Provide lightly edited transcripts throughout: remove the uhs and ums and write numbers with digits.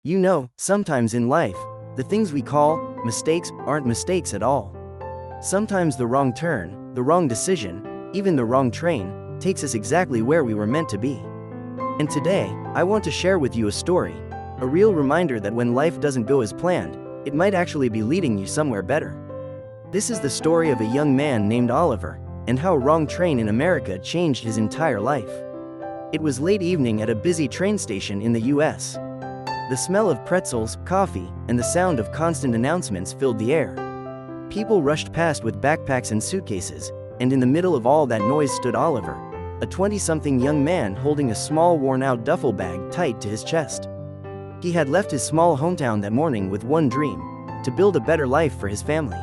You know, sometimes in life, the things we call mistakes aren't mistakes at all. Sometimes the wrong turn, the wrong decision, even the wrong train, takes us exactly where we were meant to be. And today, I want to share with you a story, a real reminder that when life doesn't go as planned, it might actually be leading you somewhere better. This is the story of a young man named Oliver, and how a wrong train in America changed his entire life. It was late evening at a busy train station in the US. The smell of pretzels, coffee, and the sound of constant announcements filled the air. People rushed past with backpacks and suitcases, and in the middle of all that noise stood Oliver, a 20-something young man holding a small worn-out duffel bag tight to his chest. He had left his small hometown that morning with one dream: to build a better life for his family.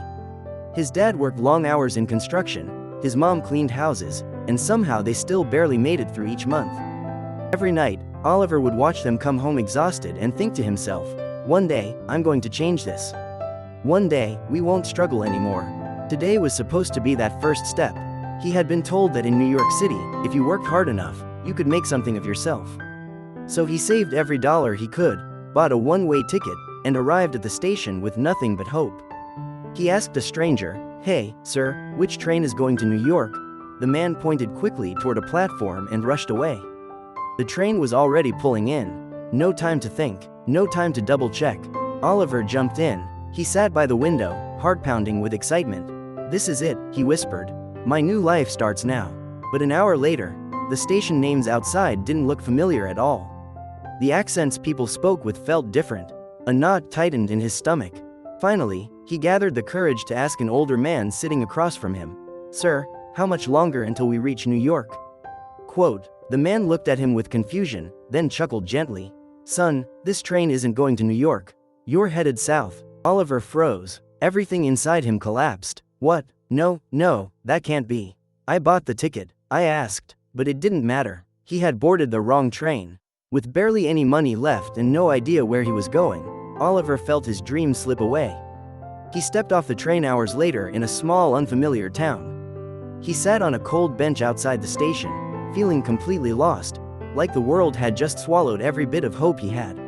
His dad worked long hours in construction, his mom cleaned houses, and somehow they still barely made it through each month. Every night, Oliver would watch them come home exhausted and think to himself, "One day, I'm going to change this. One day, we won't struggle anymore." Today was supposed to be that first step. He had been told that in New York City, if you worked hard enough, you could make something of yourself. So he saved every dollar he could, bought a one-way ticket, and arrived at the station with nothing but hope. He asked a stranger, "Hey, sir, which train is going to New York?" The man pointed quickly toward a platform and rushed away. The train was already pulling in. No time to think, no time to double-check. Oliver jumped in. He sat by the window, heart pounding with excitement. "This is it," he whispered. "My new life starts now." But an hour later, the station names outside didn't look familiar at all. The accents people spoke with felt different. A knot tightened in his stomach. Finally, he gathered the courage to ask an older man sitting across from him, "Sir, how much longer until we reach New York?" Quote, the man looked at him with confusion, then chuckled gently. "Son, this train isn't going to New York. You're headed south." Oliver froze. Everything inside him collapsed. "What? No, that can't be. I bought the ticket. I asked." But it didn't matter. He had boarded the wrong train. With barely any money left and no idea where he was going, Oliver felt his dream slip away. He stepped off the train hours later in a small, unfamiliar town. He sat on a cold bench outside the station, feeling completely lost, like the world had just swallowed every bit of hope he had.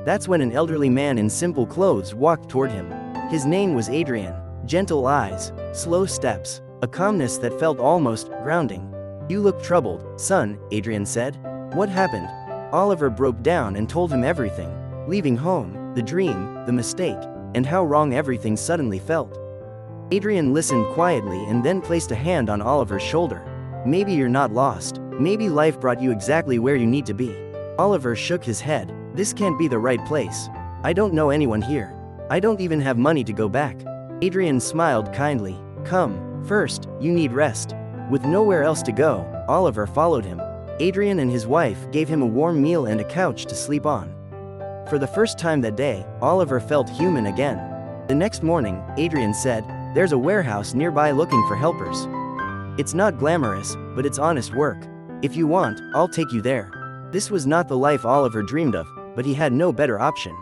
That's when an elderly man in simple clothes walked toward him. His name was Adrian. Gentle eyes, slow steps, a calmness that felt almost grounding. "You look troubled, son," Adrian said. "What happened?" Oliver broke down and told him everything. Leaving home, the dream, the mistake, and how wrong everything suddenly felt. Adrian listened quietly and then placed a hand on Oliver's shoulder. "Maybe you're not lost. Maybe life brought you exactly where you need to be." Oliver shook his head. "This can't be the right place. I don't know anyone here. I don't even have money to go back." Adrian smiled kindly. "Come, first, you need rest." With nowhere else to go, Oliver followed him. Adrian and his wife gave him a warm meal and a couch to sleep on. For the first time that day, Oliver felt human again. The next morning, Adrian said, "There's a warehouse nearby looking for helpers. It's not glamorous, but it's honest work. If you want, I'll take you there." This was not the life Oliver dreamed of, but he had no better option.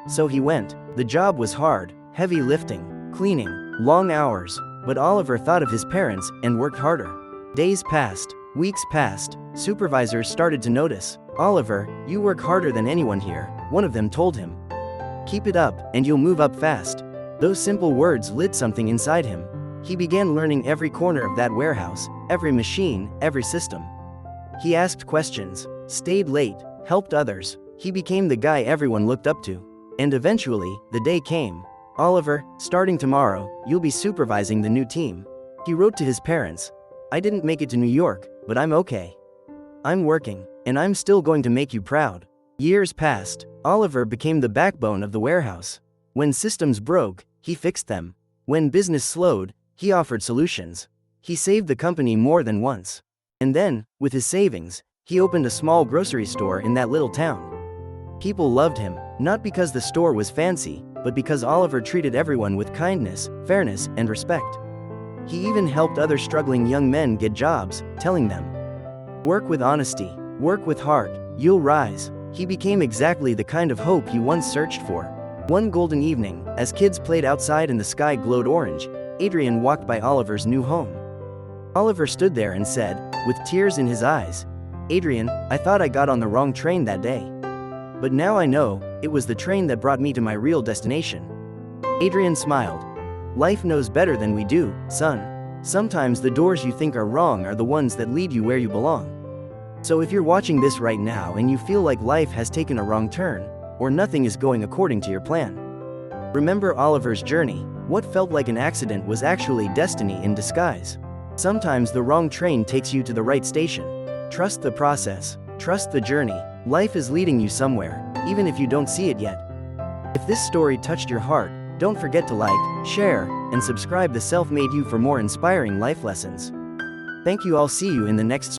So he went. The job was hard, heavy lifting, cleaning, long hours, but Oliver thought of his parents and worked harder. Days passed, weeks passed, supervisors started to notice. "Oliver, you work harder than anyone here," one of them told him. "Keep it up, and you'll move up fast." Those simple words lit something inside him. He began learning every corner of that warehouse, every machine, every system. He asked questions, stayed late, helped others. He became the guy everyone looked up to. And eventually, the day came. "Oliver, starting tomorrow, you'll be supervising the new team." He wrote to his parents, "I didn't make it to New York, but I'm okay. I'm working, and I'm still going to make you proud." Years passed. Oliver became the backbone of the warehouse. When systems broke, he fixed them. When business slowed, he offered solutions. He saved the company more than once. And then, with his savings, he opened a small grocery store in that little town. People loved him, not because the store was fancy, but because Oliver treated everyone with kindness, fairness, and respect. He even helped other struggling young men get jobs, telling them, "Work with honesty, work with heart, you'll rise." He became exactly the kind of hope he once searched for. One golden evening, as kids played outside and the sky glowed orange, Adrian walked by Oliver's new home. Oliver stood there and said, with tears in his eyes, "Adrian, I thought I got on the wrong train that day. But now I know, it was the train that brought me to my real destination. Adrian smiled. Life knows better than we do, son. Sometimes the doors you think are wrong are the ones that lead you where you belong. So if you're watching this right now and you feel like life has taken a wrong turn, or nothing is going according to your plan, remember Oliver's journey. What felt like an accident was actually destiny in disguise. Sometimes the wrong train takes you to the right station. Trust the process. Trust the journey. Life is leading you somewhere, even if you don't see it yet. If this story touched your heart, don't forget to like, share, and subscribe to Self-Made You for more inspiring life lessons. Thank you all. See you in the next